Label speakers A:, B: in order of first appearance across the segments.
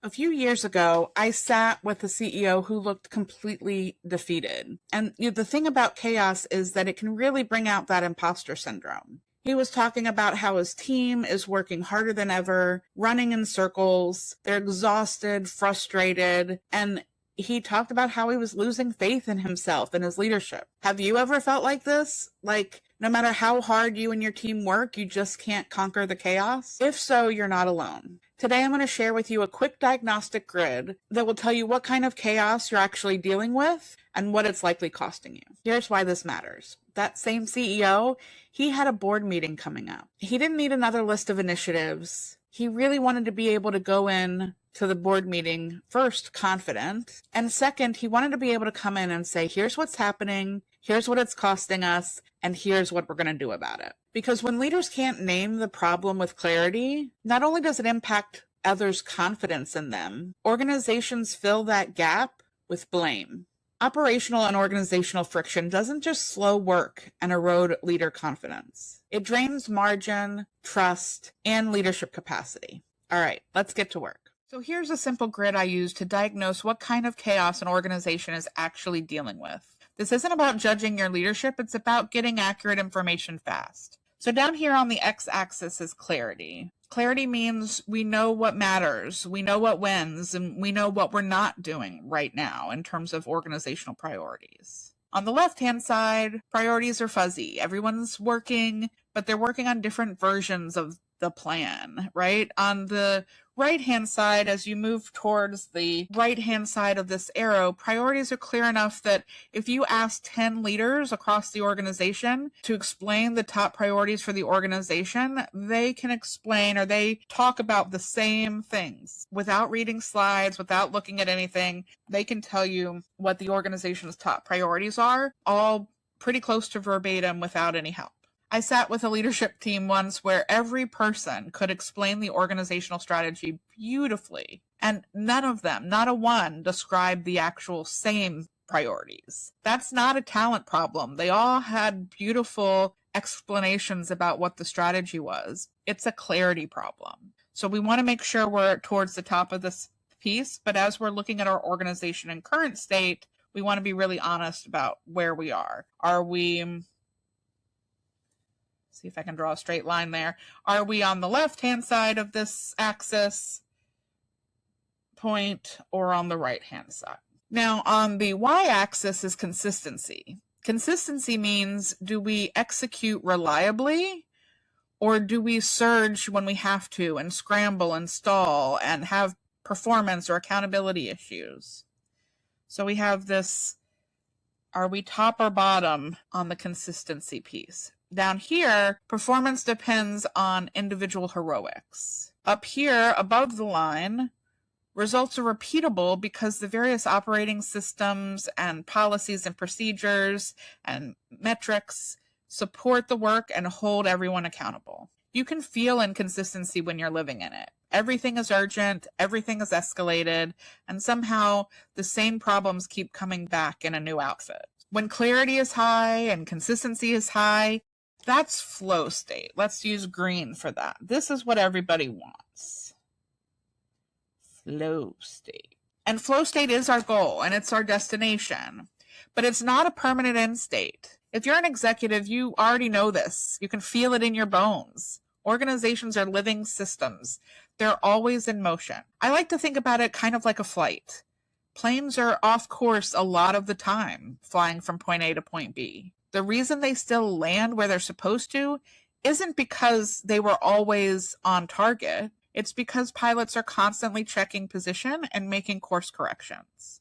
A: A few years ago, I sat with a CEO who looked completely defeated. And the thing about chaos is that it can really bring out that imposter syndrome. He was talking about how his team is working harder than ever, running in circles. They're exhausted, frustrated, and he talked about how he was losing faith in himself and his leadership. Have you ever felt like this? Like, no matter how hard you and your team work, you just can't conquer the chaos? If so, you're not alone. Today, I'm going to share with you a quick diagnostic grid that will tell you what kind of chaos you're actually dealing with and what it's likely costing you. Here's why this matters. That same CEO, he had a board meeting coming up. He didn't need another list of initiatives. He really wanted to be able to go in to the board meeting, first, confident, and second, he wanted to be able to come in and say, here's what's happening, here's what it's costing us, and here's what we're going to do about it. Because when leaders can't name the problem with clarity, not only does it impact others' confidence in them, organizations fill that gap with blame. Operational and organizational friction doesn't just slow work and erode leader confidence. It drains margin, trust, and leadership capacity. All right, let's get to work. So here's a simple grid I use to diagnose what kind of chaos an organization is actually dealing with. This isn't about judging your leadership, it's about getting accurate information fast. So down here on the x-axis is clarity. Clarity means we know what matters, we know what wins, and we know what we're not doing right now in terms of organizational priorities. On the left-hand side, priorities are fuzzy. Everyone's working, but they're working on different versions of the plan, right? On the right-hand side, as you move towards the right-hand side of this arrow, priorities are clear enough that if you ask 10 leaders across the organization to explain the top priorities for the organization, they can explain or they talk about the same things without reading slides, without looking at anything. They can tell you what the organization's top priorities are, all pretty close to verbatim without any help. I sat with a leadership team once where every person could explain the organizational strategy beautifully, and none of them, not a one, described the actual same priorities. That's not a talent problem. They all had beautiful explanations about what the strategy was. It's a clarity problem. So we want to make sure we're towards the top of this piece, but as we're looking at our organization in current state, we want to be really honest about where we are. Are we... See if I can draw a straight line there. Are we on the left-hand side of this axis point or on the right-hand side? Now, on the y-axis is consistency. Consistency means, do we execute reliably or do we surge when we have to and scramble and stall and have performance or accountability issues? So we have this, are we top or bottom on the consistency piece? Down here, performance depends on individual heroics. Up here, above the line, results are repeatable because the various operating systems and policies and procedures and metrics support the work and hold everyone accountable. You can feel inconsistency when you're living in it. Everything is urgent, everything is escalated, and somehow the same problems keep coming back in a new outfit. When clarity is high and consistency is high, that's flow state. Let's use green for that. This is what everybody wants. Flow state. And flow state is our goal and it's our destination, but it's not a permanent end state. If you're an executive, you already know this. You can feel it in your bones. Organizations are living systems. They're always in motion. I like to think about it kind of like a flight. Planes are off course a lot of the time, flying from point A to point B. The reason they still land where they're supposed to isn't because they were always on target. It's because pilots are constantly checking position and making course corrections.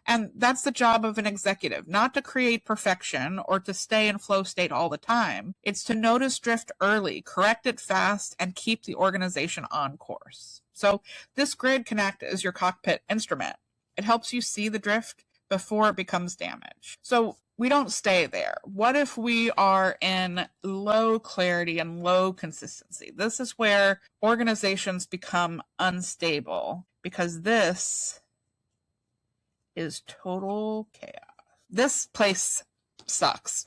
A: And that's the job of an executive, not to create perfection or to stay in flow state all the time. It's to notice drift early, correct it fast, and keep the organization on course. So this grid can act as your cockpit instrument. It helps you see the drift before it becomes damage. So we don't stay there. What if we are in low clarity and low consistency? This is where organizations become unstable because this is total chaos. This place sucks.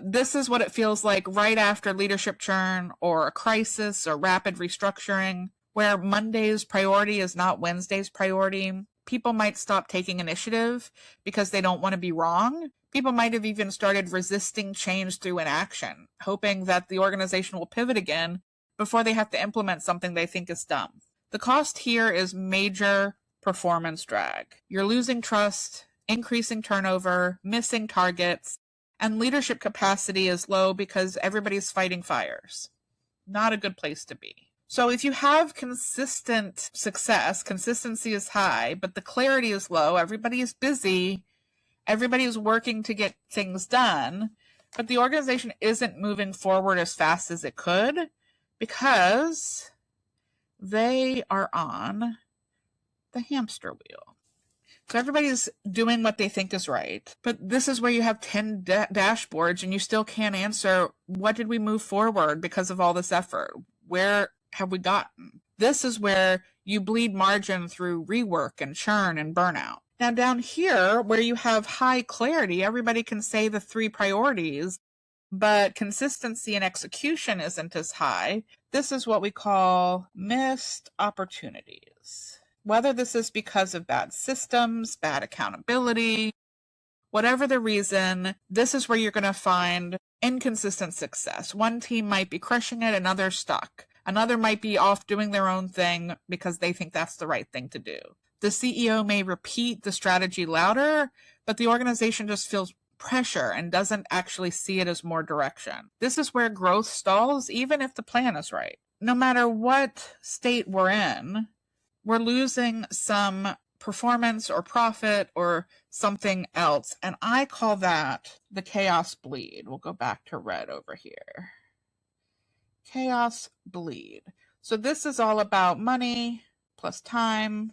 A: This is what it feels like right after leadership churn or a crisis or rapid restructuring. where Monday's priority is not Wednesday's priority. People might stop taking initiative because they don't want to be wrong. People might have even started resisting change through inaction, hoping that the organization will pivot again before they have to implement something they think is dumb. The cost here is major performance drag. You're losing trust, increasing turnover, missing targets, and leadership capacity is low because everybody's fighting fires. Not a good place to be. So if you have consistent success, consistency is high, but the clarity is low, everybody is busy, everybody is working to get things done, but the organization isn't moving forward as fast as it could because they are on the hamster wheel. So everybody's doing what they think is right, but this is where you have 10 dashboards and you still can't answer, what did we move forward because of all this effort? Where have we gotten? This is where you bleed margin through rework and churn and burnout. Now down here, where you have high clarity, everybody can say the 3 priorities, but consistency and execution isn't as high. This is what we call missed opportunities. Whether this is because of bad systems, bad accountability, whatever the reason, this is where you're going to find inconsistent success. One team might be crushing it, another stuck. Another might be off doing their own thing because they think that's the right thing to do. The CEO may repeat the strategy louder, but the organization just feels pressure and doesn't actually see it as more direction. This is where growth stalls, even if the plan is right. No matter what state we're in, we're losing some performance or profit or something else. And I call that the chaos bleed. We'll go back to red over here. Chaos bleed. So this is all about money plus time.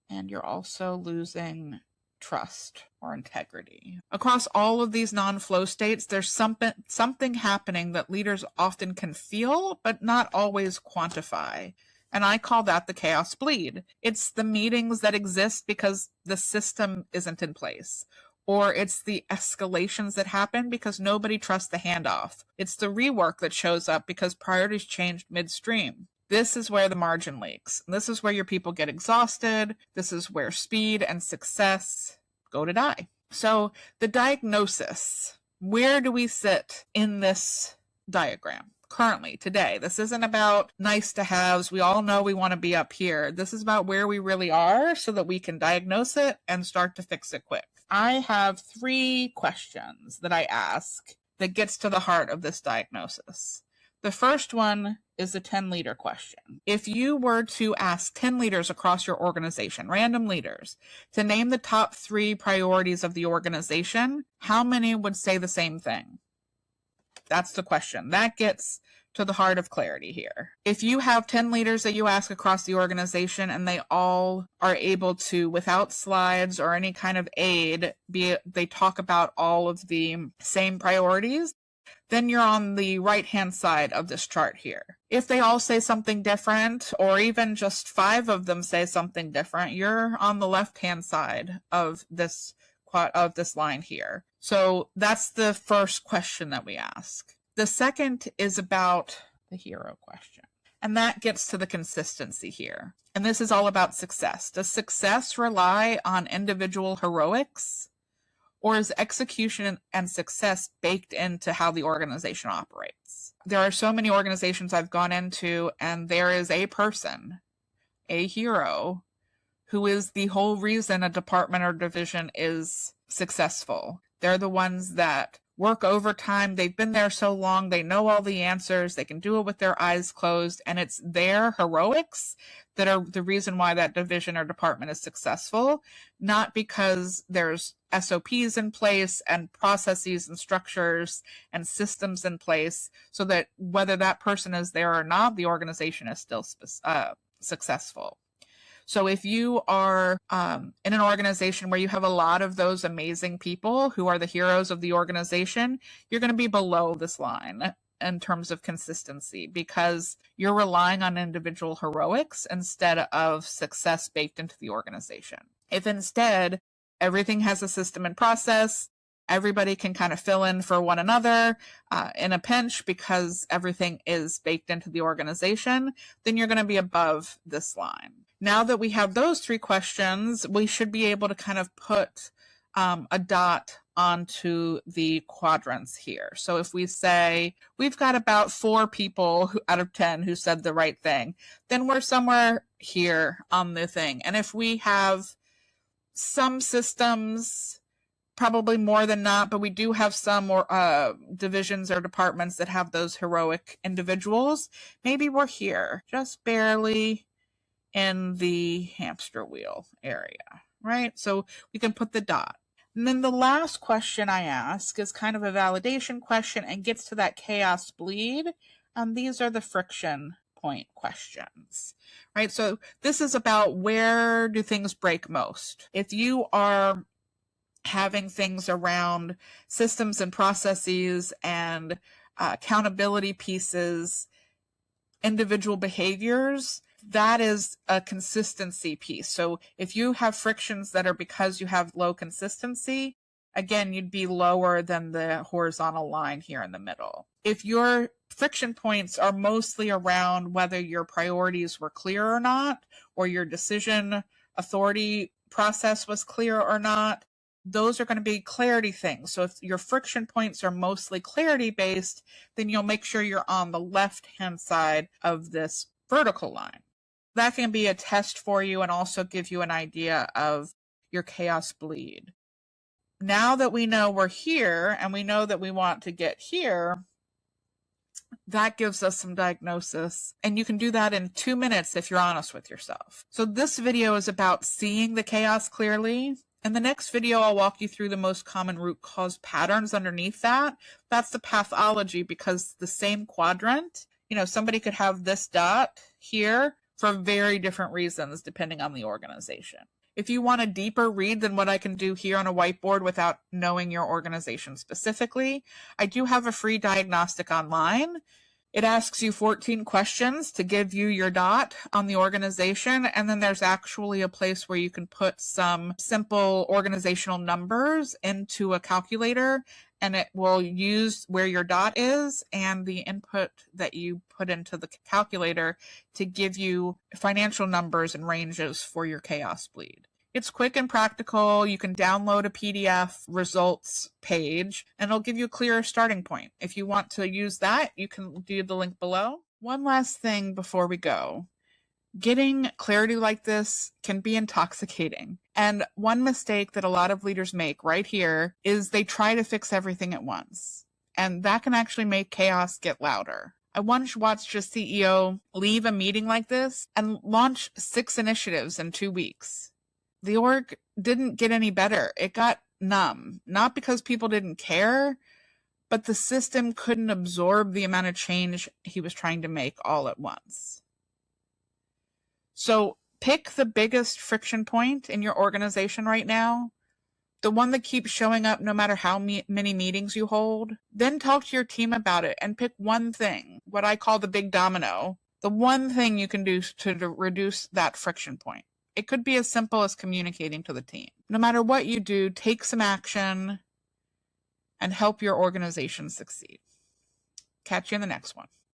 A: And you're also losing trust or integrity. Across all of these non-flow states, there's something happening that leaders often can feel, but not always quantify. And I call that the chaos bleed. It's the meetings that exist because the system isn't in place. Or it's the escalations that happen because nobody trusts the handoff. It's the rework that shows up because priorities changed midstream. This is where the margin leaks. This is where your people get exhausted. This is where speed and success go to die. So the diagnosis, where do we sit in this diagram? Currently, today. This isn't about nice to haves. We all know we want to be up here. This is about where we really are so that we can diagnose it and start to fix it quick. I have 3 questions that I ask that gets to the heart of this diagnosis. The first one is the 10 leader question. If you were to ask 10 leaders across your organization, random leaders, to name the top 3 priorities of the organization, how many would say the same thing? That's the question. That gets to the heart of clarity here. If you have 10 leaders that you ask across the organization and they all are able to, without slides or any kind of aid, they talk about all of the same priorities, then you're on the right-hand side of this chart here. If they all say something different, or even just 5 of them say something different, you're on the left-hand side of this line here. So that's the first question that we ask. The second is about the hero question. And that gets to the consistency here. And this is all about success. Does success rely on individual heroics? Or is execution and success baked into how the organization operates? There are so many organizations I've gone into, and there is a person, a hero, who is the whole reason a department or division is successful. They're the ones that work overtime. They've been there so long. They know all the answers. They can do it with their eyes closed. And it's their heroics that are the reason why that division or department is successful, not because there's SOPs in place and processes and structures and systems in place so that whether that person is there or not, the organization is still successful. So if you are in an organization where you have a lot of those amazing people who are the heroes of the organization, you're going to be below this line in terms of consistency because you're relying on individual heroics instead of success baked into the organization. If instead everything has a system and process, everybody can kind of fill in for one another in a pinch because everything is baked into the organization, then you're going to be above this line. Now that we have those 3 questions, we should be able to kind of put a dot onto the quadrants here. So if we say we've got about 4 people out of 10 who said the right thing, then we're somewhere here on the thing. And if we have some systems, probably more than not, but we do have some divisions or departments that have those heroic individuals, maybe we're here, just barely in the hamster wheel area, right? So we can put the dot. And then the last question I ask is kind of a validation question and gets to that chaos bleed. These are the friction point questions, right? So this is about where do things break most. If you are having things around systems and processes and accountability pieces, individual behaviors, that is a consistency piece. So if you have frictions that are because you have low consistency, again, you'd be lower than the horizontal line here in the middle. If your friction points are mostly around whether your priorities were clear or not, or your decision authority process was clear or not, those are going to be clarity things. So if your friction points are mostly clarity based, then you'll make sure you're on the left-hand side of this vertical line. That can be a test for you and also give you an idea of your chaos bleed. Now that we know we're here and we know that we want to get here, that gives us some diagnosis. And you can do that in 2 minutes if you're honest with yourself. So this video is about seeing the chaos clearly. In the next video, I'll walk you through the most common root cause patterns underneath that. That's the pathology, because the same quadrant, somebody could have this dot here for very different reasons depending on the organization. If you want a deeper read than what I can do here on a whiteboard without knowing your organization specifically, I do have a free diagnostic online. It asks you 14 questions to give you your dot on the organization, and then there's actually a place where you can put some simple organizational numbers into a calculator, and it will use where your dot is and the input that you put into the calculator to give you financial numbers and ranges for your chaos bleed. It's quick and practical. You can download a PDF results page and it'll give you a clearer starting point. If you want to use that, you can do the link below. One last thing before we go. Getting clarity like this can be intoxicating. And one mistake that a lot of leaders make right here is they try to fix everything at once. And that can actually make chaos get louder. I once watched a CEO leave a meeting like this and launch 6 initiatives in 2 weeks. The org didn't get any better. It got numb, not because people didn't care, but the system couldn't absorb the amount of change he was trying to make all at once. So pick the biggest friction point in your organization right now, the one that keeps showing up no matter how many meetings you hold. Then talk to your team about it and pick one thing, what I call the big domino, the one thing you can do to reduce that friction point. It could be as simple as communicating to the team. No matter what you do, take some action and help your organization succeed. Catch you in the next one.